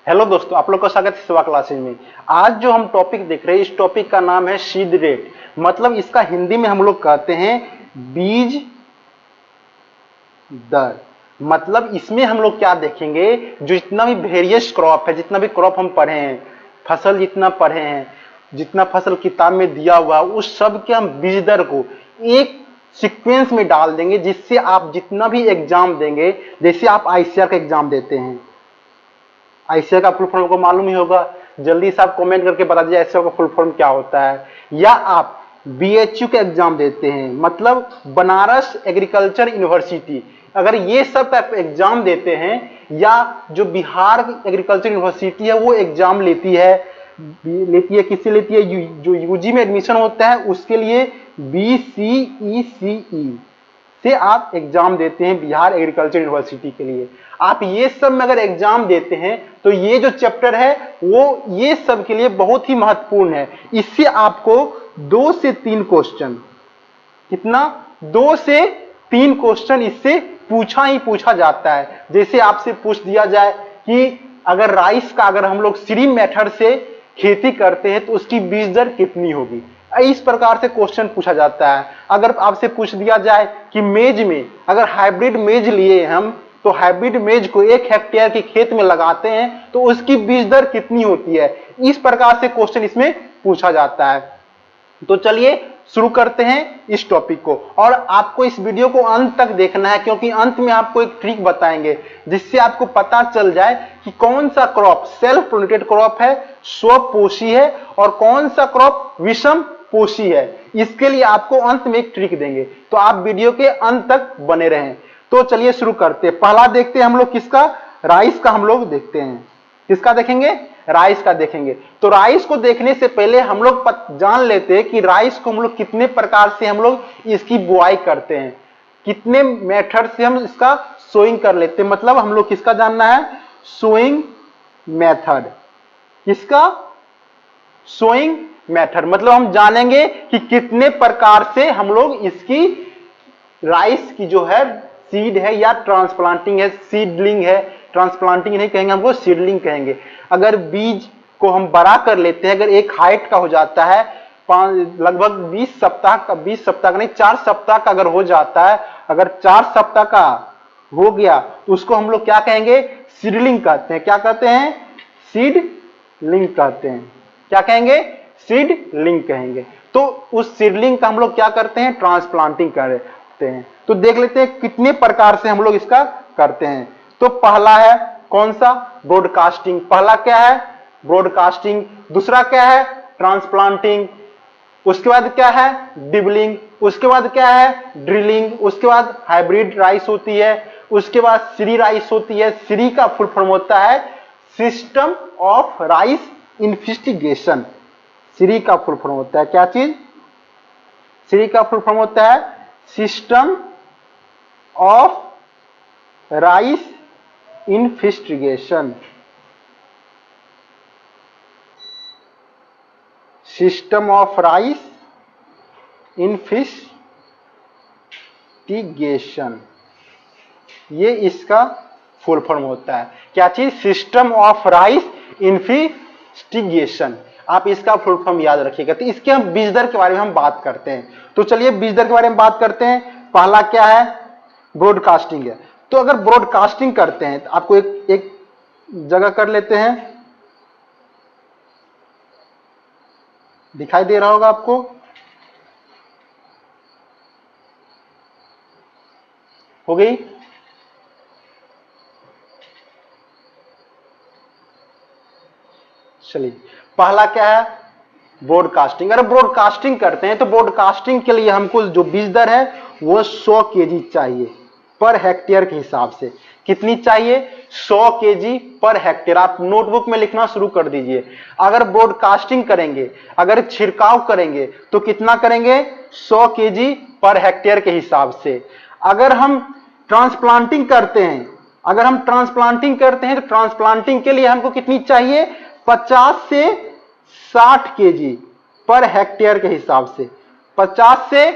Hello दोस्तों, आप लोग का स्वागत है सेवा क्लासेज में। आज जो हम टॉपिक देख रहे हैं, इस टॉपिक का नाम है सीड रेट। मतलब इसका हिंदी में हम लोग कहते हैं बीज दर। मतलब इसमें हम लोग क्या देखेंगे, जो जितना भी वेरियस क्रॉप है, जितना भी क्रॉप हम पढ़े हैं, फसल जितना पढ़े हैं, जितना फसल किताब में दिया हुआ, उस सब के हम बीज दर को एक सीक्वेंस में डाल देंगे, जिससे आप जितना भी एग्जाम देंगे, जैसे आप आईसीआर का एग्जाम देते हैं, आईसीआर का फुल फॉर्म को मालूम ही होगा, जल्दी से आप कमेंट करके बता दीजिए आईसीआर का फुल फॉर्म क्या होता है। या आप बीएचयू का एग्जाम देते हैं, मतलब बनारस एग्रीकल्चर यूनिवर्सिटी, अगर ये सब का एग्जाम देते हैं, या जो बिहार एग्रीकल्चर यूनिवर्सिटी है वो एग्जाम लेती है किससे लेती है, जो यूजी में एडमिशन होता है उसके लिए BCECE से आप एग्जाम देते हैं बिहार एग्रीकल्चर यूनिवर्सिटी के लिए। आप ये सब में अगर एग्जाम देते हैं तो ये जो चैप्टर है वो ये सब के लिए बहुत ही महत्वपूर्ण है। इससे आपको 2 से 3 क्वेश्चन, कितना 2 से 3 क्वेश्चन इससे पूछा ही पूछा जाता है। जैसे आपसे पूछ दिया जाए कि अगर राइस का अगर हम लोग सीड मेथड से खेती करते हैं तो उसकी बीज दर कितनी होगी, इस प्रकार से क्वेश्चन पूछा जाता है। अगर आपसे पूछ दिया जाए कि मेज में अगर हाइब्रिड मेज लिए हम, तो हाइब्रिड मेज को 1 हेक्टेयर के खेत में लगाते हैं तो उसकी बीज दर कितनी होती है, इस प्रकार से क्वेश्चन इसमें पूछा जाता है। तो चलिए शुरू करते हैं इस टॉपिक को, और आपको इस वीडियो को अंत तक देखना है, क्योंकि अंत में आपको एक ट्रिक बताएंगे जिससे आपको पता चल जाए कि कौन सा क्रॉप सेल्फ प्रोनेटेड क्रॉप है, स्वपोषी है, और कौन सा क्रॉप विषम पोषी है। इसके लिए आपको अंत में एक ट्रिक देंगे, तो आप वीडियो के अंत तक बने रहें। तो चलिए शुरू करते हैं। पहला देखते हैं हम लोग किसका, राइस का हम लोग देखते हैं। किसका देखेंगे, राइस का देखेंगे। तो राइस को देखने से पहले हम लोग जान लेते हैं कि राइस को हम लोग कितने प्रकार से हम लोग इसकी बुआई करते हैं, कितने मेथड से हम इसका सोइंग कर लेते हैं। मतलब हम लोग किसका जानना है, सोइंग मेथड। किसका, सोइंग मेथड। मतलब हम जानेंगे कि कितने प्रकार से हम लोग इसकी राइस की जो है सीड है या ट्रांसप्लांटिंग है, सीडलिंग है, ट्रांसप्लांटिंग नहीं कहेंगे, हमको सीडलिंग कहेंगे। अगर बीज को हम बड़ा कर लेते हैं, अगर एक हाइट का हो जाता है, लगभग 20 सप्ताह का, 20 सप्ताह का नहीं 4 सप्ताह का अगर हो जाता है, अगर 4 सप्ताह का हो गया तो उसको हम लोग क्या कहेंगे, सीडलिंग कहते हैं। क्या कहते हैं, सीडलिंग कहते हैं। क्या कहेंगे, सीडलिंग कहेंगे। तो उस सीडलिंग का हम लोग क्या करते हैं, ट्रांसप्लांटिंग करते हैं। तो देख लेते हैं कितने प्रकार से हम लोग इसका करते हैं। तो पहला है कौन सा, ब्रॉडकास्टिंग। पहला क्या है, ब्रॉडकास्टिंग। दूसरा क्या है, ट्रांसप्लांटिंग। उसके बाद क्या है, डिबलिंग। उसके बाद क्या है, ड्रिलिंग। उसके बाद हाइब्रिड राइस होती है। उसके बाद सीरी राइस होती है। सीरी का फुल फॉर्म होता है सिस्टम ऑफ राइस इन्वेस्टिगेशन। सीरी का फुल फॉर्म होता है क्या चीज, सीरी का फुल फॉर्म होता है system of rice investigation. System of rice investigation, ये इसका फुल फॉर्म होता है। क्या चीज, सिस्टम ऑफ राइस इन्वेस्टिगेशन। आप इसका फुल फॉर्म याद रखिएगा। तो इसके हम बीज दर के बारे में हम बात करते हैं। तो चलिए बीज दर के बारे में बात करते हैं। पहला क्या है, ब्रॉडकास्टिंग है। तो अगर ब्रॉडकास्टिंग करते हैं तो आपको एक जगह कर लेते हैं, दिखाई दे रहा होगा आपको, हो गई। चलिए पहला क्या है, ब्रॉडकास्टिंग। अगर ब्रॉडकास्टिंग करते हैं तो ब्रॉडकास्टिंग के लिए हमको जो बीज दर है वो 100 केजी चाहिए पर हेक्टेयर के हिसाब से। कितनी चाहिए, 100 केजी पर हेक्टेयर। आप नोटबुक में लिखना शुरू कर दीजिए। अगर ब्रॉडकास्टिंग करेंगे, अगर छिड़काव करेंगे तो कितना करेंगे, 100 केजी पर हेक्टेयर के हिसाब से। अगर हम ट्रांसप्लांटिंग करते हैं, अगर हम ट्रांसप्लांटिंग करते हैं तो ट्रांसप्लांटिंग के लिए हमको कितनी चाहिए, 50 से 60 केजी पर हेक्टेयर के हिसाब से। 50 से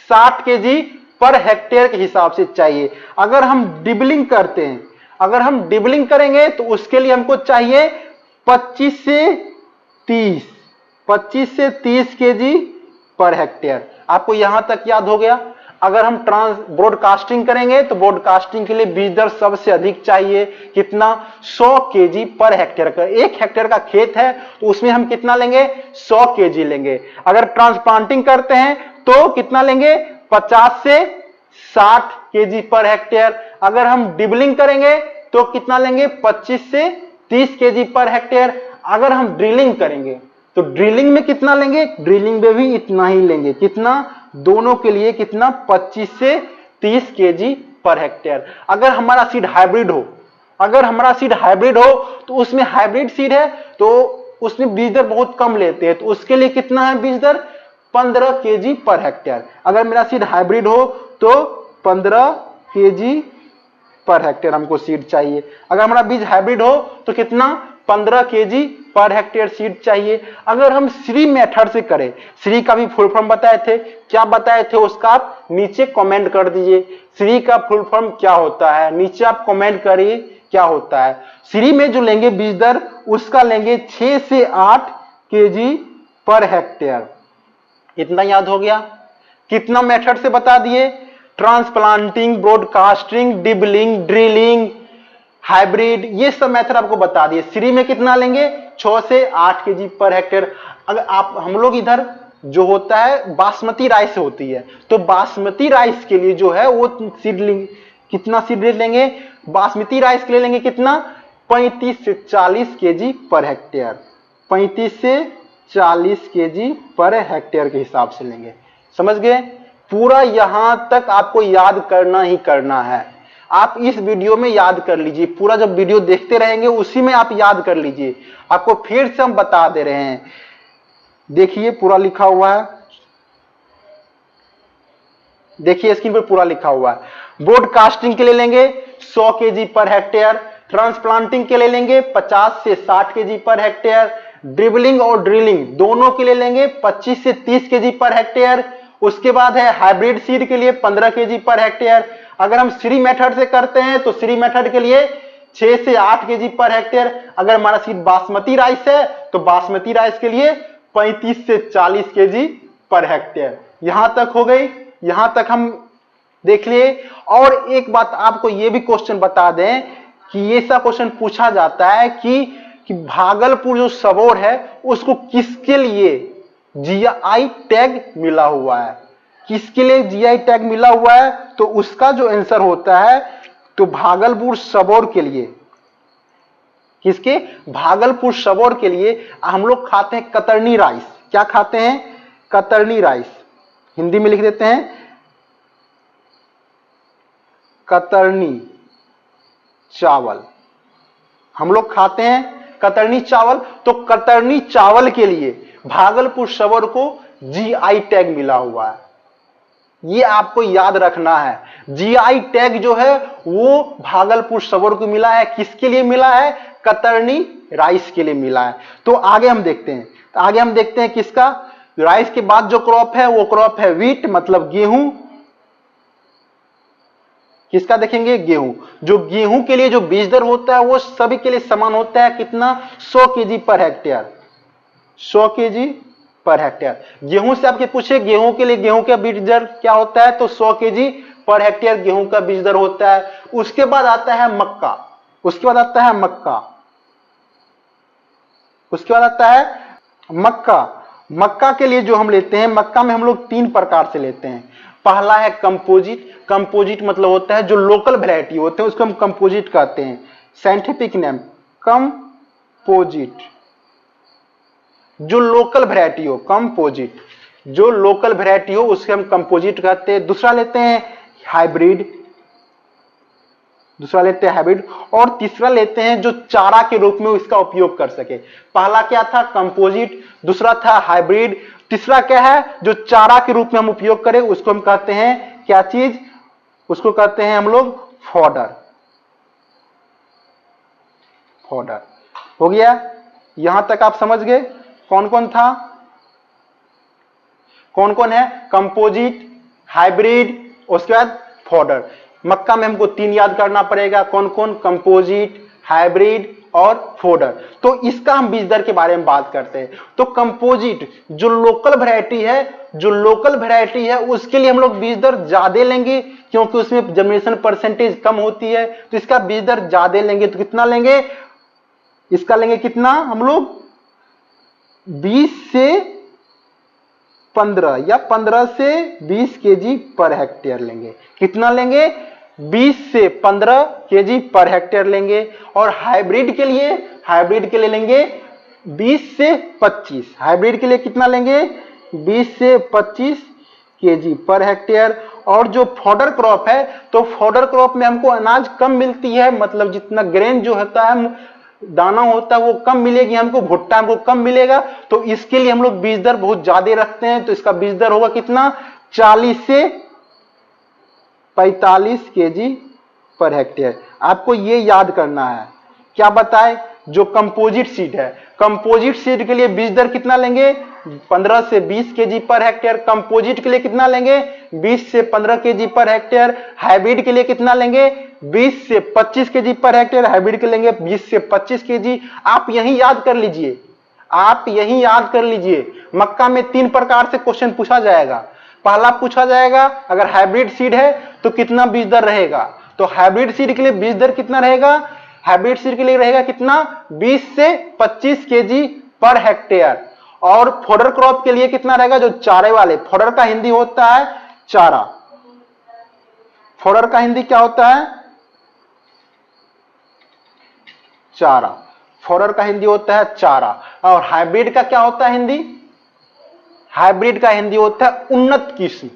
60 केजी पर हेक्टेयर के हिसाब से चाहिए। अगर हम डिबलिंग करते हैं, अगर हम डिबलिंग करेंगे तो उसके लिए हमको चाहिए 25 से 30 केजी पर हेक्टेयर। आपको यहां तक याद हो गया। अगर हम ब्रॉडकास्टिंग करेंगे तो ब्रॉडकास्टिंग के लिए बीज दर सबसे अधिक चाहिए, कितना? 100 केजी पर हेक्टेयर का। 1 हेक्टेयर का खेत है तो उसमें हम कितना लेंगे? 100 केजी लेंगे। अगर ट्रांसप्लांटिंग करते हैं तो कितना लेंगे? 50 से 60 केजी पर हेक्टेयर। अगर हम डिबलिंग करेंगे तो कितना लेंगे? 25 से 30 केजी पर हेक्टेयर। अगर हम ड्रिलिंग करेंगे तो ड्रिलिंग में कितना लेंगे? ड्रिलिंग में भी इतना ही लेंगे। कितना? दोनों के लिए कितना? 25 से 30 केजी पर हेक्टेयर। अगर हमारा सीड हाइब्रिड हो, तो उसमें हाइब्रिड सीड है तो उसमें बीज दर बहुत कम लेते हैं, तो उसके लिए कितना है बीज दर? 15 केजी पर हेक्टेयर। अगर मेरा सीड हाइब्रिड हो तो 15 केजी पर हेक्टेयर हमको सीड चाहिए। अगर हमारा बीज हाइब्रिड हो तो कितना? 15 केजी पर हेक्टेयर सीड चाहिए। अगर हम श्री मेथड से करें, श्री का भी फुल फॉर्म बताए थे, क्या बताए थे उसका आप नीचे कमेंट कर दीजिए। श्री का फुल फॉर्म क्या होता है, नीचे आप कमेंट करिए क्या होता है। श्री में जो लेंगे बीज दर उसका लेंगे 6 से 8 केजी पर हेक्टेयर। इतना याद हो गया? कितना मेथड से बता दिए? Transplanting, broadcasting, dibbling, drilling, hybrid, ये सब मेथड आपको बता दिए। श्री में कितना लेंगे? 6 से 8 केजी पर हेक्टेयर। अगर आप हम लोग इधर जो होता है बासमती राइस होती है, तो बासमती राइस के लिए जो है वो सीडलिंग कितना सीड लेंगे? बासमती राइस के लिए लेंगे कितना? 35 से 40 केजी पर हेक्टेयर। 35 से 40 केजी पर हेक्टेयर के हिसाब से लेंगे। समझ गए? पूरा यहां तक आपको याद करना ही करना है। आप इस वीडियो में याद कर लीजिए, पूरा जब वीडियो देखते रहेंगे उसी में आप याद कर लीजिए। आपको फिर से हम बता दे रहे हैं, देखिए पूरा लिखा हुआ है, देखिए स्क्रीन पर पूरा लिखा हुआ है। ब्रॉडकास्टिंग के लिए लेंगे 100 केजी पर हेक्टेयर, ट्रांसप्लांटिंग के लिए लेंगे 50 से 60 केजी पर हेक्टेयर, ड्रिबलिंग और ड्रिलिंग दोनों के लिए लेंगे 25 से 30 केजी पर हेक्टेयर। उसके बाद है हाइब्रिड सीड के लिए 15 केजी पर हेक्टेयर। अगर हम श्री मेथड से करते हैं तो श्री मेथड के लिए 6 से 8 केजी पर हेक्टेयर। अगर हमारा सीड बासमती राइस है तो बासमती राइस के लिए 35 से 40 केजी पर हेक्टेयर। यहां तक हो गई, यहां तक हम देख लिए। और एक बात आपको यह भी क्वेश्चन बता दें कि ये सा क्वेश्चन पूछा जाता है कि भागलपुर जो सबोर है उसको किसके लिए जीआई टैग मिला हुआ है, किसके लिए जीआई टैग मिला हुआ है? तो उसका जो आंसर होता है तो भागलपुर सबोर के लिए, किसके? भागलपुर सबोर के लिए। हम लोग खाते हैं कतरनी राइस। क्या खाते हैं? कतरनी राइस। हिंदी में लिख देते हैं कतरनी चावल। हम लोग खाते हैं कतरनी चावल, तो कतरनी चावल के लिए भागलपुर सबोर को जीआई टैग मिला हुआ है। ये आपको याद रखना है। जीआई टैग जो है वो भागलपुर सबोर को मिला है। किसके लिए मिला है? कतरनी राइस के लिए मिला है। तो आगे हम देखते हैं, किसका? राइस के बाद जो क्रॉप है वो क्रॉप है व्हीट, मतलब गेहूं। किसका देखेंगे? गेहूं। जो गेहूं के लिए जो बीज दर होता है वो सभी के लिए समान होता है। कितना? 100 KG per hectare. 100 KG per hectare. गेहूं से आपके पूछे गेहूं के लिए गेहूं का बीज दर क्या होता है, तो 100 केजी पर हेक्टेयर गेहूं का बीज दर होता है। उसके बाद आता है मक्का, उसके बाद आता है मक्का, उसके बाद आता है मक्का। मक्का के लिए जो हम लेते हैं, मक्का में हम लोग 3 प्रकार से लेते हैं। पहला है कंपोजिट। कंपोजिट मतलब होता है जो लोकल वैरायटी होते हैं उसको हम कंपोजिट कहते हैं। Scientific name composite. जो लोकल वैरायटी हो, कंपोजिट, जो लोकल वैरायटी हो उसके हम कंपोजिट कहते हैं। दूसरा लेते हैं हाइब्रिड, और तीसरा लेते हैं जो चारा के रूप में इसका उपयोग कर सके। पहला क्या था? कंपोजिट, दूसरा था हाइब्रिड, तीसरा क्या है? जो चारा के रूप में हम उपयोग करें उसको हम कहते हैं क्या चीज? उसको कहते हैं हम लोग फॉडर। फॉडर हो गया। यहां तक आप समझ गए कौन कौन था, कौन कौन है? कंपोजिट, हाइब्रिड, उसके बाद फॉडर। मक्का में हमको 3 याद करना पड़ेगा, कौन कौन? कंपोजिट, हाइब्रिड और फोडर। तो इसका हम बीज दर के बारे में बात करते हैं। तो कंपोजिट जो लोकल वैरायटी है उसके लिए हम लोग बीज दर ज्यादा लेंगे, क्योंकि उसमें जर्मिनेशन परसेंटेज कम होती है, तो इसका बीज दर ज्यादा लेंगे। तो कितना लेंगे? इसका लेंगे कितना हम लोग? 20 से 15 या 15 से 20 केजी पर हेक्टेयर लेंगे। कितना लेंगे? 20 से 15 केजी पर हेक्टेयर लेंगे। और हाइब्रिड के लिए लेंगे 20 से 25। हाइब्रिड के लिए कितना लेंगे? 20 से 25 केजी पर हेक्टेयर। और जो फॉडर क्रॉप है, तो फॉडर क्रॉप में हमको अनाज कम मिलती है, मतलब जितना ग्रेन जो होता है, दाना होता है, वो कम मिलेगी हमको, भुट्टा हमको कम मिलेगा। तो इसके लिए हम लोग बीज दर बहुत ज्यादा रखते हैं। तो इसका बीज दर होगा कितना? 40 से 45 केजी पर हेक्टेयर। आपको ये याद करना है। क्या बताए? जो कंपोजिट सीड है, कंपोजिट सीड के लिए बीज दर कितना लेंगे? 15 से 20 केजी पर हेक्टेयर। कंपोजिट के लिए कितना लेंगे? 20 से 15 केजी पर हेक्टेयर। हाइब्रिड के लिए कितना लेंगे? 20 से 25 केजी पर हेक्टेयर। हाइब्रिड के लेंगे 20 से 25 केजी। आप यही याद कर लीजिए, मक्का में 3 प्रकार से क्वेश्चन पूछा जाएगा। पहला पूछा जाएगा, अगर हाइब्रिड सीड है तो कितना बीज दर रहेगा? तो हाइब्रिड सीड के लिए बीज दर कितना रहेगा? हाइब्रिड सीड के लिए रहेगा कितना? 20 से 25 केजी पर हेक्टेयर। और फोडर क्रॉप के लिए कितना रहेगा? जो चारे वाले, फोडर का हिंदी होता है चारा। फोडर का हिंदी क्या होता है? चारा। फोडर का हिंदी होता है चारा। और हाइब्रिड का क्या होता है हिंदी? हाइब्रिड का हिंदी होता है उन्नत किस्म।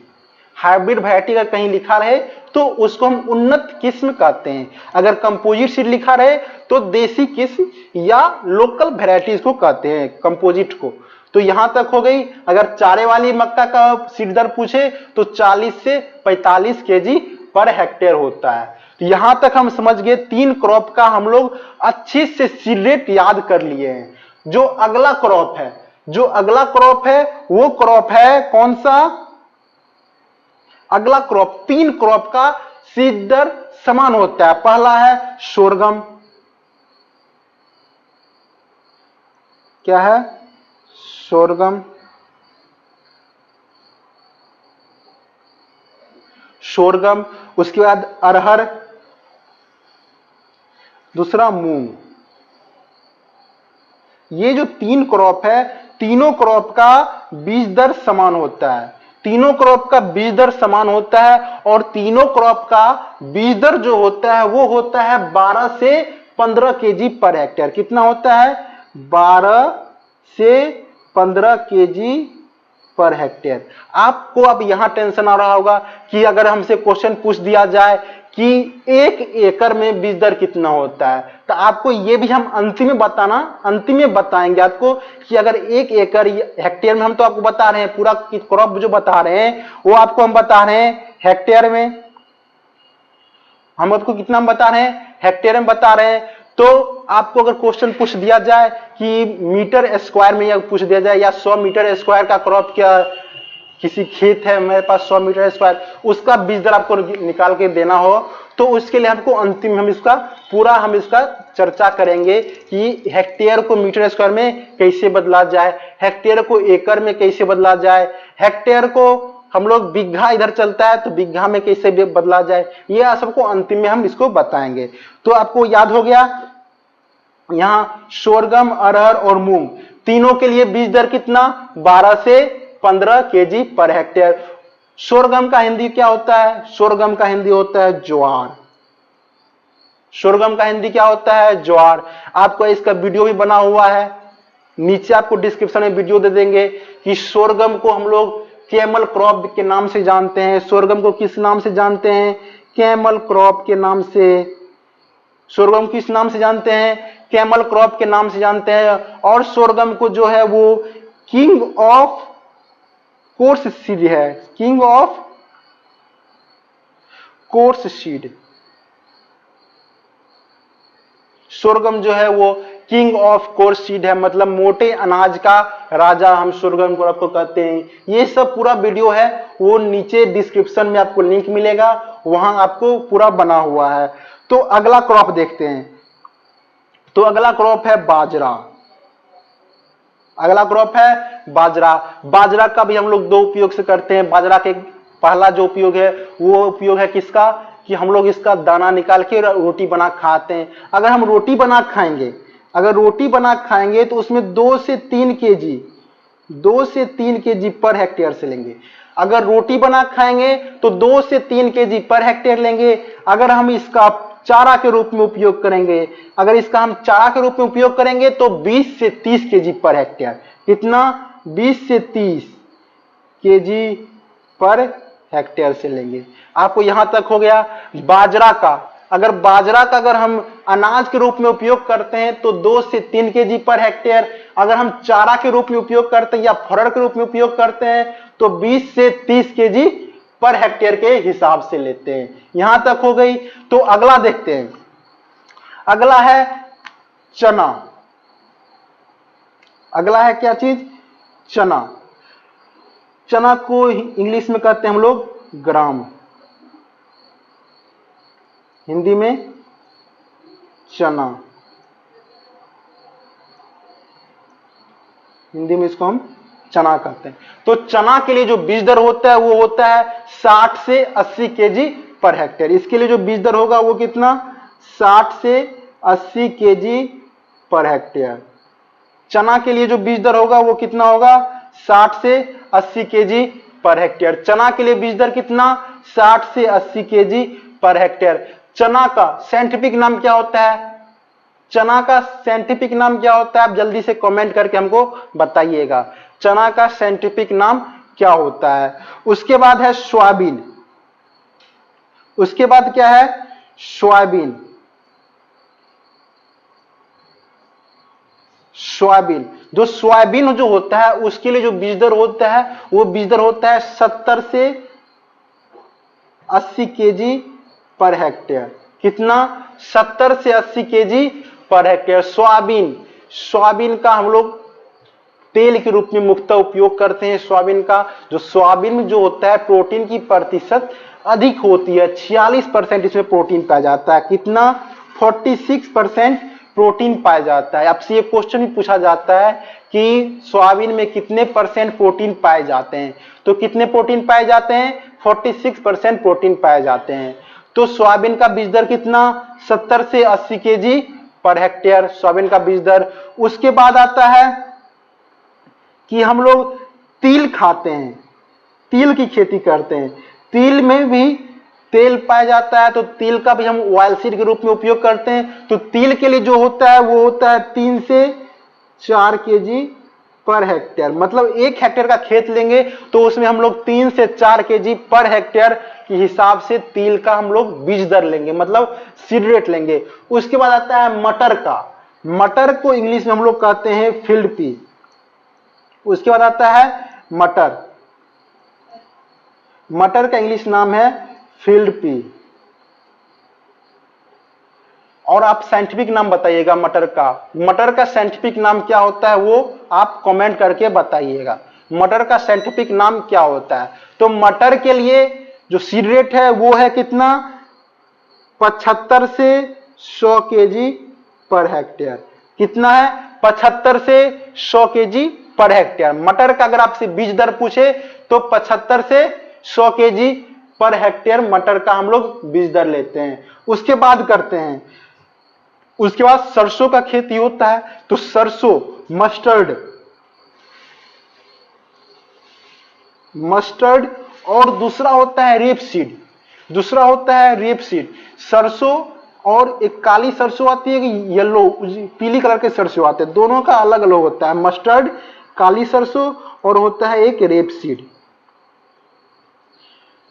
हाइब्रिड वैरायटी का कहीं लिखा रहे तो उसको हम उन्नत किस्म कहते हैं। अगर कंपोजिट सीड लिखा रहे तो देसी किस्म या लोकल वैरायटीज को कहते हैं, कंपोजिट को। तो यहां तक हो गई। अगर चारे वाली मक्का का सीड दर पूछे तो 40 से 45 केजी पर हेक्टेयर होता है। तो यहां तक हम समझ गए 3 क्रॉप का हम लोग अच्छे से सीड रेट याद कर लिए हैं। जो अगला क्रॉप है वो क्रॉप है कौन सा? अगला क्रॉप 3 क्रॉप का सीड दर समान होता है। पहला है सोरगम। क्या है? सोरगम। उसके बाद अरहर, दूसरा मूंग। ये जो 3 क्रॉप है, तीनों क्रॉप का बीज दर समान होता है। और तीनों क्रॉप का बीज दर जो होता है वो होता है 12 से 15 केजी पर हेक्टेयर। कितना होता है? 12 से 15 केजी पर हेक्टेयर। आपको अब यहां टेंशन आ रहा होगा कि अगर हमसे क्वेश्चन पूछ दिया जाए कि 1 एकड़ में बीज दर कितना होता है, तो आपको ये भी हम अंतिम में बताएंगे आपको कि अगर 1 एकड़ हेक्टेयर में, हम तो आपको बता रहे हैं पूरा क्रॉप जो बता रहे हैं वो आपको हम बता रहे हैं हेक्टेयर में। हम आपको कितना बता रहे हैं? हेक्टेयर में बता रहे हैं। तो आपको अगर क्वेश्चन पूछ दिया जाए कि मीटर स्क्वायर में या पूछ दिया जाए, या 100 मीटर स्क्वायर का क्रॉप क्या, किसी खेत है मेरे पास 100 मीटर स्क्वायर, उसका बीज दर आपको निकाल के देना हो, तो उसके लिए हमको अंतिम हम इसका चर्चा करेंगे कि हेक्टेयर को मीटर स्क्वायर में कैसे बदला जाए, हेक्टेयर को एकड़ में कैसे बदला जाए, हेक्टेयर को हम लोग बीघा इधर चलता है तो बीघा में कैसे बदला जाए, ये सबको अंतिम में हम इसको बताएंगे। तो आपको याद हो गया, यहां सोरगम, अरहर और मूंग तीनों के लिए बीज दर कितना? 12 से 15 केजी पर हेक्टेयर। सोरगम का हिंदी क्या होता है? सोरगम का हिंदी होता है ज्वार। सोरगम का हिंदी क्या होता है? ज्वार। आपको इसका वीडियो भी बना हुआ है, नीचे आपको डिस्क्रिप्शन में वीडियो दे देंगे कि सोरगम को हम लोग कैमल क्रॉप के नाम से जानते हैं। सोरगम को किस नाम से जानते हैं? कैमल क्रॉप के नाम से। सोरगम किस नाम से जानते हैं? कैमल क्रॉप के नाम से जानते हैं। और सोरगम को जो है वो किंग ऑफ कोर्स सीड है, king of coarse seed. Sorghum जो है वो किंग ऑफ कोर्स सीड है, मतलब मोटे अनाज का राजा हम sorghum को आपको कहते हैं। ये सब पूरा वीडियो है, वो नीचे डिस्क्रिप्शन में आपको लिंक मिलेगा, वहां आपको पूरा बना हुआ है। तो अगला क्रॉप देखते हैं। तो अगला क्रॉप है बाजरा। अगला क्रॉप है बाजरा। बाजरा का भी हम लोग दो उपयोग से करते हैं। बाजरा के पहला जो उपयोग है वो उपयोग है किसका, कि हम लोग इसका दाना निकाल के रोटी बना खाते हैं। अगर हम रोटी बना खाएंगे, अगर रोटी बना खाएंगे तो उसमें 2 से 3 केजी पर हेक्टेयर से लेंगे। अगर रोटी बना खाएंगे तो 2 से 3 केजी पर हेक्टेयर लेंगे। अगर हम इसका चारा के रूप में उपयोग करेंगे, अगर इसका हम चारा के रूप में उपयोग करेंगे तो 20 से 30 केजी पर हेक्टेयर। कितना, 20 से 30 केजी पर हेक्टेयर से लेंगे। आपको यहां तक हो गया। बाजरा का, अगर बाजरा का अगर हम अनाज के रूप में उपयोग करते हैं तो 2 से 3 केजी पर हेक्टेयर। अगर हम चारा के रूप में उपयोग करते हैं या फरड़ के रूप में उपयोग करते हैं तो 20 से 30 केजी पर हेक्टेयर के हिसाब से लेते हैं। यहां तक हो गई। तो अगला देखते हैं। अगला है चना। अगला है क्या चीज, चना। चना को इंग्लिश में कहते हैं हम लोग ग्राम, हिंदी में चना, हिंदी में इसको हम चना कहते हैं। तो चना के लिए जो बीज दर होता है वो होता है 60 से 80 केजी पर हेक्टेयर। इसके लिए जो बीज दर होगा वो कितना, 60 से 80 केजी पर हेक्टेयर। चना के लिए जो बीज दर होगा वो कितना होगा, 60 से 80 केजी पर हेक्टेयर। चना के लिए बीज दर कितना, 60 से 80 केजी पर हेक्टेयर। चना का साइंटिफिक नाम क्या होता है, चना का साइंटिफिक नाम क्या होता है, आप जल्दी से कमेंट करके हमको बताइएगा, चना का साइंटिफिक नाम क्या होता है। उसके बाद है सोयाबीन। उसके बाद क्या है, सोयाबीन। सोयाबीन, जो सोयाबीन जो होता है उसके लिए जो बीज दर होता है वो बीज दर होता है 70 से 80 केजी पर हेक्टेयर। कितना, 70 से 80 KG per hectare. Soybean, soybean का हम लोग तेल के रूप में मुख्यतः उपयोग करते हैं। सोयाबीन का जो सोयाबीन में जो होता है प्रोटीन की प्रतिशत अधिक होती है, 46% इसमें प्रोटीन पाया जाता है। कितना, 46% प्रोटीन पाया जाता है। आपसे ये क्वेश्चन भी पूछा जाता है कि सोयाबीन में कितने परसेंट प्रोटीन पाए जाते हैं, तो कितने प्रोटीन पाए जाते हैं, 46% प्रोटीन पाए जाते हैं। तो सोयाबीन का बीज दर कितना, 70 से 80 केजी पर हेक्टेयर सोयाबीन का बीज दर। उसके बाद आता है कि हम लोग तिल खाते हैं, तिल की खेती करते हैं, तिल में भी तेल पाया जाता है, तो तिल का भी हम ऑयल सीड के रूप में उपयोग करते हैं। तो तिल के लिए जो होता है वो होता है 3 से 4 केजी पर हेक्टेयर। मतलब 1 हेक्टेयर का खेत लेंगे तो उसमें हम लोग 3 से 4 केजी पर हेक्टेयर के हिसाब से तिल का हम लोग बीज दर लेंगे, मतलब सीड रेट लेंगे। उसके बाद आता है मटर का। मटर को इंग्लिश में हम लोग कहते हैं फील्ड पी। उसके बाद आता है मटर, मटर का इंग्लिश नाम है फील्ड पी। और आप साइंटिफिक नाम बताइएगा मटर का, मटर का साइंटिफिक नाम क्या होता है वो आप कमेंट करके बताइएगा, मटर का साइंटिफिक नाम क्या होता है। तो मटर के लिए जो सीड रेट है वो है कितना, 75 से 100 केजी पर हेक्टेयर। कितना है, 75 से 100 केजी पर हेक्टेयर। मटर का अगर आपसे बीज दर पूछे तो 75 से 100 केजी पर हेक्टेयर मटर का हम लोग बीज दर लेते हैं। उसके बाद करते हैं, उसके बाद सरसों का खेती होता है। तो सरसों, मस्टर्ड, मस्टर्ड और दूसरा होता है रेपसीड, दूसरा होता है रेपसीड। सरसों और एक काली सरसों आती है कि येलो पीली कलर के सरसों आते हैं, दोनों का अलग अलग होता है। मस्टर्ड, काली सरसों और होता है एक रेपसीड।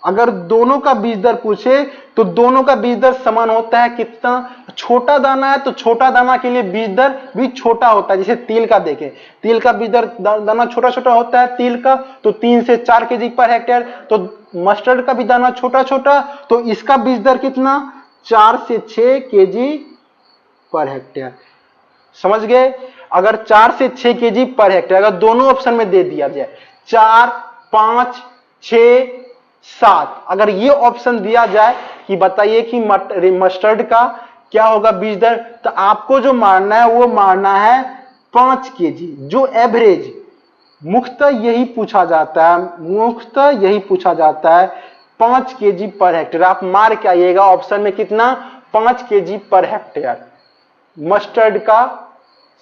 अगर दोनों का बीज दर पूछे तो दोनों का बीज दर समान होता है। कितना, छोटा दाना है तो छोटा दाना के लिए बीज दर भी छोटा होता है। जैसे तिल का देखें, तिल का बीज दर दाना छोटा छोटा होता है तिल का, तो 3 से 4 केजी पर हेक्टेयर। तो मस्टर्ड का भी दाना छोटा छोटा, तो इसका बीज दर कितना, 4 से 6 केजी पर हेक्टेयर। समझ गए। अगर 4 से 6 केजी पर हेक्टेयर अगर दोनों ऑप्शन में दे दिया जाए 4, 5, 6, 7, अगर ये ऑप्शन दिया जाए कि बताइए कि मस्टर्ड का क्या होगा बीज दर, तो आपको जो मारना है वो मारना है 5 केजी, जो एवरेज मुख्यतः यही पूछा जाता है, मुख्यतः यही पूछा जाता है 5 केजी पर हेक्टेयर। आप मार के आइएगा ऑप्शन में कितना, 5 केजी पर हेक्टेयर मस्टर्ड का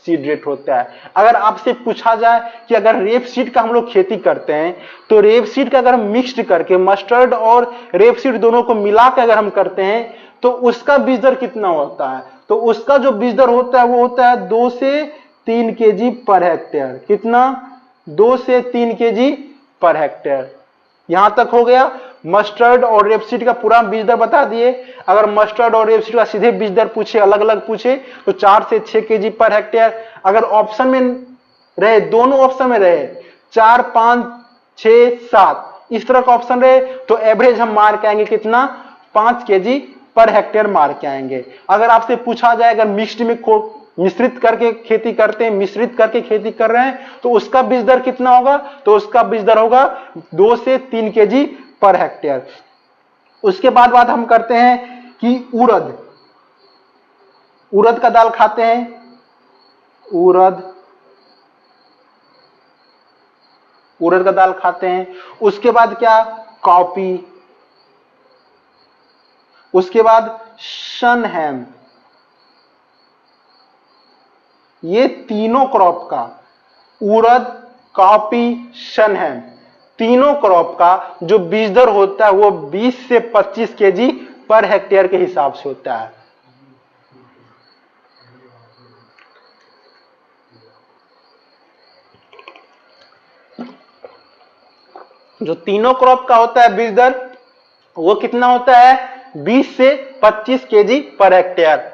सीड रेट होता है। अगर आपसे पूछा जाए कि अगर रेपसीड का हम लोग खेती करते हैं तो रेपसीड का अगर हम मिक्स्ड करके मस्टर्ड और रेपसीड दोनों को मिला के अगर हम करते हैं तो उसका बीज दर कितना होता है, तो उसका जो बीज दर होता है वो होता है 2 से 3 केजी पर हेक्टेयर। कितना, 2 से 3 केजी पर हेक्टेयर। यहां तक हो गया। मस्टर्ड और रेपसीड का पूरा बीज दर बता दिए। अगर मस्टर्ड और रेपसीड का सीधे बीज दर पूछे, अलग अलग पूछे, तो 4 से 6 केजी पर हेक्टेयर। अगर ऑप्शन में रहे, दोनों ऑप्शन में रहे 4, 5, 6, 7 इस तरह का ऑप्शन रहे तो एवरेज हम मार के आएंगे कितना, 5 केजी पर हेक्टेयर मार के आएंगे। अगर आपसे पूछा जाए अगर मिक्स्ड में मिश्रित करके खेती करते हैं, मिश्रित करके खेती कर रहे हैं तो उसका बीज दर कितना होगा, तो उसका बीज दर होगा 2 से 3 केजी पर हेक्टेयर। उसके बाद बात हम करते हैं कि उड़द, उड़द का दाल खाते हैं, उड़द का दाल खाते हैं। उसके बाद क्या, कॉफी, उसके बाद सन हेम्प। ये तीनों क्रॉप का, उड़द, कॉफी, सन हेम्प, तीनों क्रॉप का जो बीज दर होता है वो 20 से 25 केजी पर हेक्टेयर के हिसाब से होता है। जो तीनों क्रॉप का होता है बीज दर वो कितना होता है, 20 से 25 केजी पर हेक्टेयर।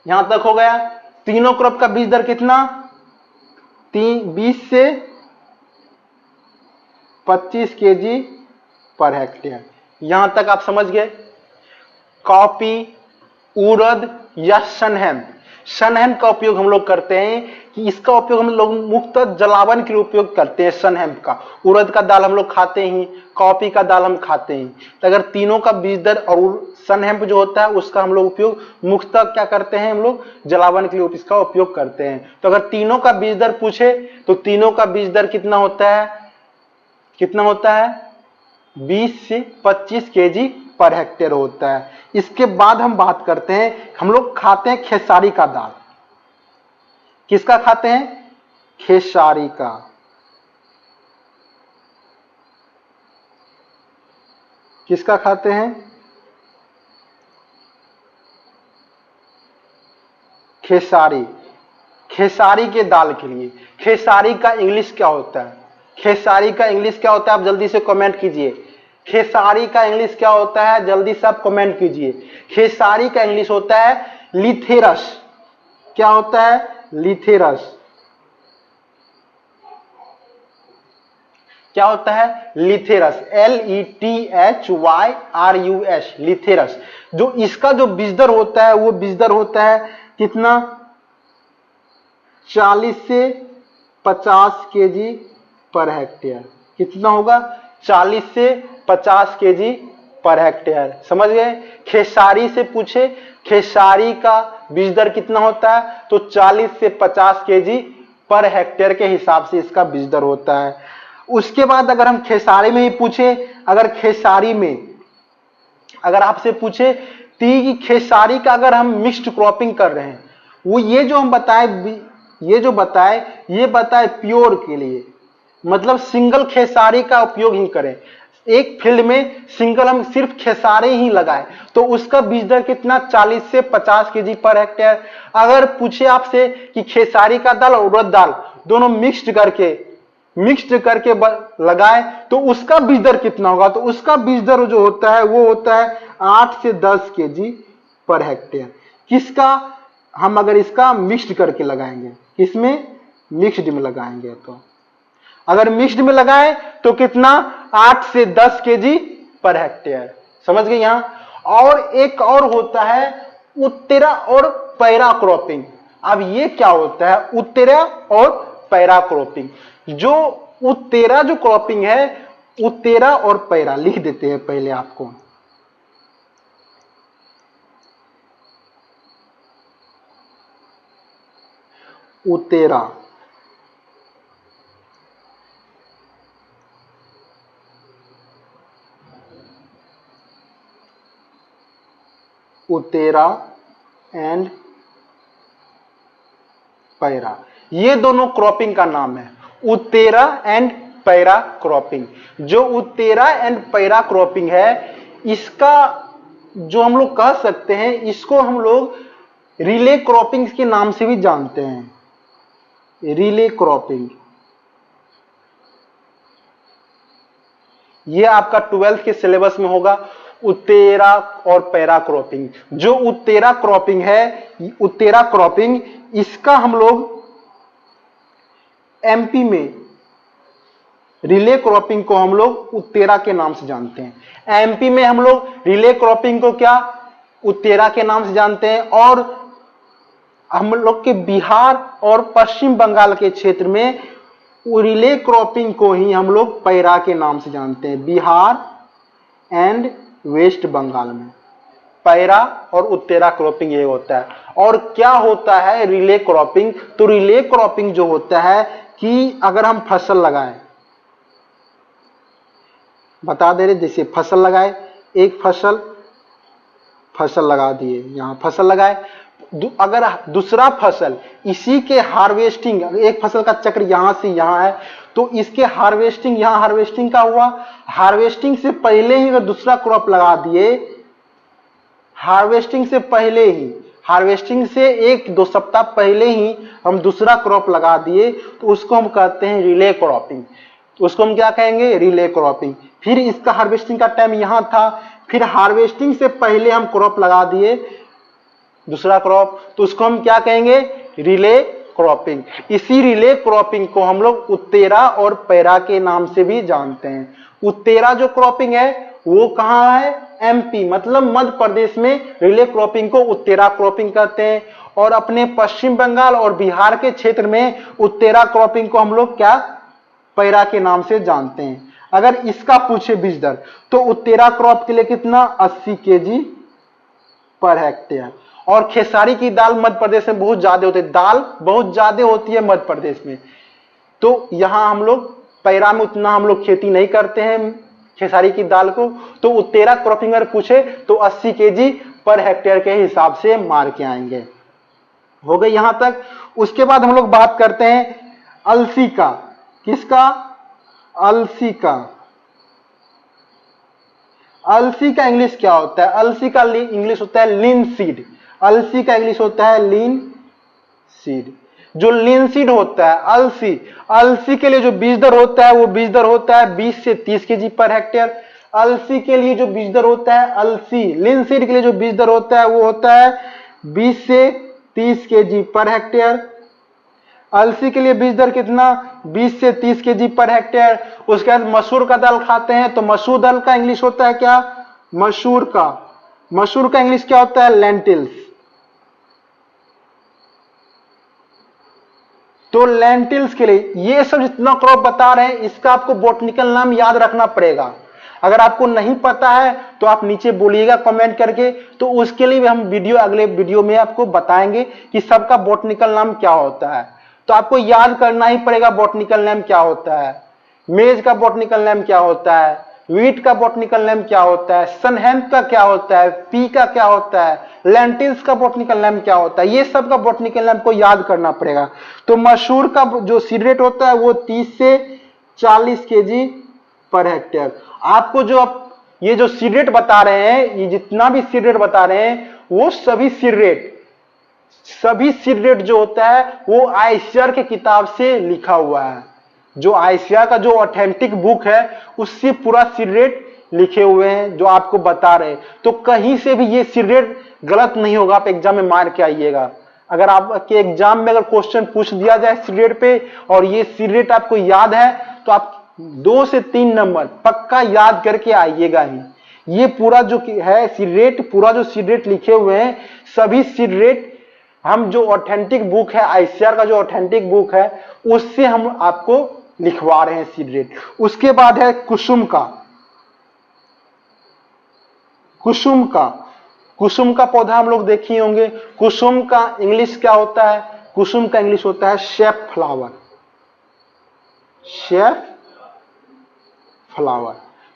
यहां तक हो गया। तीनों क्रॉप का बीज दर कितना, 20 से 25 केजी पर हेक्टेयर। यहां तक आप समझ गए। कॉफी, उड़द या सन हेम्प, सन हेम्प का उपयोग हम लोग करते हैं कि इसका उपयोग हम लोग मुख्यतः जलावन के लिए उपयोग करते हैं सन हेम्प का। उड़द का दाल हम लोग खाते ही, कॉफी का दाल हम खाते हैं। तो अगर तीनों का बीज दर और सन हेम्प जो होता है उसका हम लोग उपयोग मुख्यतः क्या करते हैं, हम लोग जलावन के लिए इसका उपयोग करते हैं। तो अगर तीनों का बीज दर पूछे तो तीनों का बीज दर कितना होता है, कितना होता है, 20 से 25 केजी पर हेक्टेयर होता है। इसके बाद हम बात करते हैं, हम लोग खाते हैं खेसारी का दाल। किसका खाते हैं, खेसारी का। किसका खाते हैं, खेसारी। खेसारी के दाल के लिए खेसारी का इंग्लिश क्या होता है, खेसारी का इंग्लिश क्या होता है, आप जल्दी से कमेंट कीजिए। खेसारी का इंग्लिश क्या होता है, जल्दी से आप कमेंट कीजिए। खेसारी का इंग्लिश होता है लिथेरस। क्या होता है, लिथेरस। क्या होता है, लिथेरस, LETHYRUS, लिथेरस। जो इसका जो बीज दर होता है वो बीज दर होता है कितना, 40 से 50 केजी पर हेक्टेयर। कितना होगा, 40 से 50 केजी पर हेक्टेयर। समझ गए। खेसारी से पूछे खेसारी का बीज दर कितना होता है, तो 40 से 50 केजी पर हेक्टेयर के हिसाब से इसका बीज दर होता है। उसके बाद अगर हम खेसारी में ही पूछे, अगर खेसारी में अगर आपसे पूछे कि खेसारी का अगर हम मिक्स्ड क्रॉपिंग कर रहे हैं, वो ये जो हम बताए, ये जो बताए, ये बताए प्योर के लिए, मतलब सिंगल खेसारी का उपयोग ही करें। एक फील्ड में सिंगल हम सिर्फ खेसारी ही लगाए तो उसका बीज दर कितना, 40 से 50 केजी पर हेक्टेयर। अगर पूछे आपसे कि खेसारी का दाल और उड़द दाल दोनों मिक्स्ड करके लगाए तो उसका बीज दर कितना होगा, तो उसका बीज दर जो होता है वो होता है 8 से 10 केजी पर हेक्टेयर। किसका, हम अगर इसका मिक्स्ड करके लगाएंगे, किसमें, मिक्स्ड में लगाएंगे। तो अगर मिक्स्ड में लगाए तो कितना, 8 से 10 केजी पर हेक्टेयर। समझ गए यहां। और एक और होता है उत्तेरा और पैरा क्रॉपिंग। अब ये क्या होता है उत्तेरा और पैरा क्रॉपिंग? जो उत्तेरा जो क्रॉपिंग है, उत्तेरा और पैरा लिख देते हैं पहले आपको। उत्तेरा उत्तेरा एंड पैरा, ये दोनों क्रॉपिंग का नाम है, उत्तेरा एंड पैरा क्रॉपिंग। जो उत्तेरा एंड पैरा क्रॉपिंग है, इसका जो हम लोग कह सकते हैं, इसको हम लोग रिले क्रॉपिंग के नाम से भी जानते हैं। रिले क्रॉपिंग, ये आपका 12th के सिलेबस में होगा, उत्तेरा और पैरा क्रॉपिंग। जो उत्तेरा क्रॉपिंग है, उत्तेरा क्रॉपिंग, इसका हम लोग एमपी में रिले क्रॉपिंग को हम लोग उत्तेरा के नाम से जानते हैं। एमपी में हम लोग रिले क्रॉपिंग को क्या उत्तेरा के नाम से जानते हैं, और हम लोग के बिहार और पश्चिम बंगाल के क्षेत्र में रिले क्रॉपिंग को ही हम लोग पैरा के नाम से जानते हैं। बिहार एंड वेस्ट बंगाल में पैरा और उत्तेरा क्रॉपिंग ये होता है। और क्या होता है रिले क्रॉपिंग? तो रिले क्रॉपिंग जो होता है कि अगर हम फसल लगाएं, बता दे रहे, जैसे फसल लगाए, एक फसल लगा दिए, यहां फसल लगाए, अगर दूसरा फसल इसी के हार्वेस्टिंग, एक फसल का चक्र यहां से यहां है, तो इसके हार्वेस्टिंग, यहां हार्वेस्टिंग का हुआ, हार्वेस्टिंग से पहले ही अगर दूसरा क्रॉप लगा दिए, हार्वेस्टिंग से पहले ही, हार्वेस्टिंग से 1-2 सप्ताह पहले ही हम दूसरा क्रॉप लगा दिए, तो उसको हम कहते हैं रिले क्रॉपिंग। तो उसको हम क्या कहेंगे? Relay cropping. फिर इसका हार्वेस्टिंग का टाइम यहां था, फिर हार्वेस्टिंग से पहले हम क्रॉप लगा दिए दूसरा क्रॉप, तो उसको हम क्या कहेंगे? Relay cropping. इसी रिले क्रॉपिंग को हम लोग उत्तेरा और पैरा के नाम से भी जानते हैं। उत्तेरा जो क्रॉपिंग है वो कहां है? एमपी, मतलब मध्य प्रदेश में रिले क्रॉपिंग को उत्तेरा क्रॉपिंग कहते हैं, और अपने पश्चिम बंगाल और बिहार के क्षेत्र में उत्तेरा क्रॉपिंग को हम लोग क्या पैरा के नाम से जानते हैं। अगर इसका पूछे बीज दर, तो उत्तेरा क्रॉप के लिए कितना? 80 केजी पर हेक्टेयर। और खेसारी की दाल मध्य प्रदेश में बहुत ज्यादा होती है, दाल बहुत ज्यादा होती है मध्य प्रदेश में, तो यहां हम लोग पैरा में उतना हम लोग खेती नहीं करते हैं खेसारी की दाल को। तो उत्तेरा क्रॉपिंग अगर पूछे तो 80 केजी पर हेक्टेयर के हिसाब से मार के आएंगे। हो गए यहां तक। उसके बाद हम लोग बात करते हैं अलसी का। किसका? अलसी का। अलसी का इंग्लिश क्या होता है? अलसी का इंग्लिश होता है लीन सीड। अलसी का इंग्लिश होता है लीन सीड। जो लीन सीड होता है अलसी, अलसी के लिए जो बीज दर होता है वो बीज दर होता है 20 से 30 केजी पर हेक्टेयर। अलसी के लिए जो बीज दर होता है, अलसी लीन सीड के लिए जो बीज दर होता है वो होता है 20 से 30 केजी पर हेक्टेयर। अलसी के लिए बीज दर कितना? 20 से 30 केजी पर हेक्टेयर। उसके बाद मसूर का दाल खाते हैं, तो मसूर दाल का इंग्लिश होता है क्या? मसूर का इंग्लिश क्या होता है? लेंटिल्स। तो लेंटिल्स के लिए ये सब जितना क्रॉप बता रहे हैं, इसका आपको बॉटनिकल नाम याद रखना पड़ेगा। अगर आपको नहीं पता है तो आप नीचे बोलिएगा कमेंट करके, तो उसके लिए भी हम अगले वीडियो में आपको बताएंगे कि सबका बॉटनिकल नाम क्या होता है। तो आपको याद करना ही पड़ेगा बॉटनिकल नेम क्या होता है। मेज का बॉटनिकल नेम क्या होता है, वीट का बॉटनिकल नेम क्या होता है, सनहेम्प का क्या होता है, पी का क्या होता है, लेंटिल्स का बॉटनिकल नेम क्या होता है, ये सब का बॉटनिकल नेम को याद करना पड़ेगा। तो मसूर का जो सीड रेट होता है वो 30 से 40 केजी पर हेक्टेयर। आपको ये जो सीड रेट बता रहे हैं, ये जितना भी सीड रेट बता रहे हैं, वो सभी सीड रेट जो होता है वो आईसीआर के किताब से लिखा हुआ है। जो आईसीआर का जो ऑथेंटिक बुक है उससे पूरा सीड रेट लिखे हुए हैं जो आपको बता रहे हैं। तो कहीं से भी ये सीड रेट गलत नहीं होगा, आप एग्जाम में मार के आइएगा। अगर आपके एग्जाम में अगर क्वेश्चन पूछ दिया जाए सीड रेट पे और ये सीड रेट आपको याद है, तो आप 2 से 3 नंबर पक्का याद करके आइएगा ही। ये पूरा जो है सीड रेट, पूरा जो सीड रेट लिखे हुए हैं, सभी सीड रेट हम जो ऑथेंटिक बुक है, आईसीआर का जो ऑथेंटिक बुक है, उससे हम आपको लिखवा रहे हैं सीड रेट। उसके बाद है कुसुम का। कुसुम का पौधा हम लोग देखे होंगे। कुसुम का इंग्लिश क्या होता है? कुसुम का इंग्लिश होता है शेफ फ्लावर। Chef flower.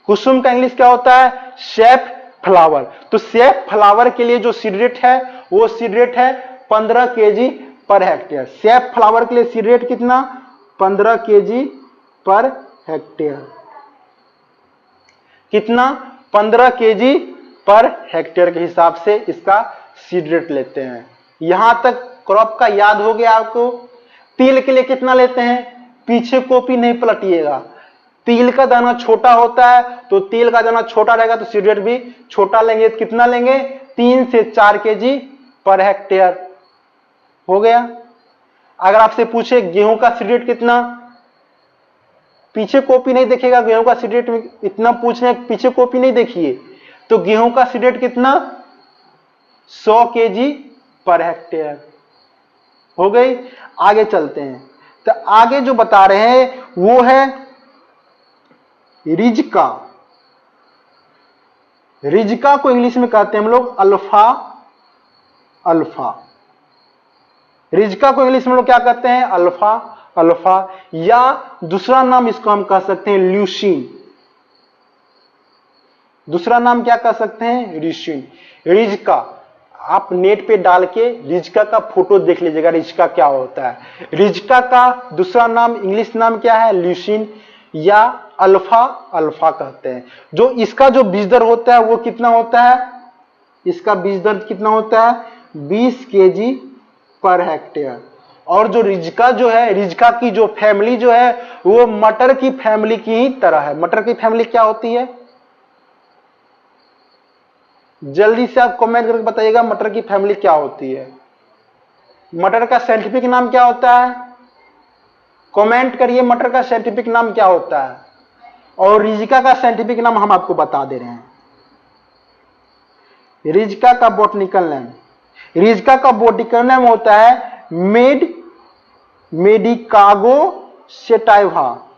कुसुम का इंग्लिश क्या होता है? Chef flower. तो शेफ फ्लावर के लिए जो सीड रेट है वो सीड रेट है 15 KG per hectare. Chef flower के लिए सीड रेट कितना? 15 केजी पर हेक्टेयर। कितना? 15 केजी पर हेक्टेयर के हिसाब से इसका सीड रेट लेते हैं। यहां तक क्रॉप का याद हो गया आपको। तिल के लिए कितना लेते हैं? पीछे कॉपी नहीं पलटिएगा। तिल का दाना छोटा होता है तो तिल का दाना छोटा रहेगा तो सीड रेट भी छोटा लेंगे। कितना लेंगे? 3 से 4 केजी पर हेक्टेयर। हो गया। अगर आपसे पूछे गेहूं का सीड रेट कितना, पीछे कॉपी नहीं देखेगा। गेहूं का सीड रेट इतना पूछ रहे हैं, पीछे कॉपी नहीं देखिए। तो गेहूं का सीड रेट कितना? 100 केजी पर हेक्टेयर। हो गई। आगे चलते हैं। तो आगे जो बता रहे हैं वो है रिजका। रिजका को इंग्लिश में कहते हैं हम लोग अल्फा अल्फा। रिजका को इंग्लिश में लोग क्या कहते हैं? Alpha alpha. या दूसरा नाम इसको हम कह सकते हैं ल्यूसीन। दूसरा नाम क्या कह सकते हैं? ल्यूसीन। रिजका आप नेट पे डाल के रिजका का फोटो देख लीजिएगा, रिजका क्या होता है। रिजका का दूसरा नाम, इंग्लिश नाम क्या है? ल्यूसीन या अल्फा अल्फा कहते हैं। जो इसका जो बीज दर होता है वो कितना होता है? इसका बीज दर कितना होता है? 20 केजी पर हेक्टेयर। और जो रिजका जो है, रिजका की जो फैमिली जो है वो मटर की फैमिली की ही तरह है। मटर की फैमिली क्या होती है? जल्दी से आप कमेंट करके बताइएगा मटर की फैमिली क्या होती है। मटर का साइंटिफिक नाम क्या होता है? कमेंट करिए मटर का साइंटिफिक नाम क्या होता है। और रिजका का साइंटिफिक नाम हम आपको बता दे रहे हैं। रिजका का बॉटनिकल नेम, रिजका का बॉटनिकल नेम होता है मेडिकागो सेटाइवा।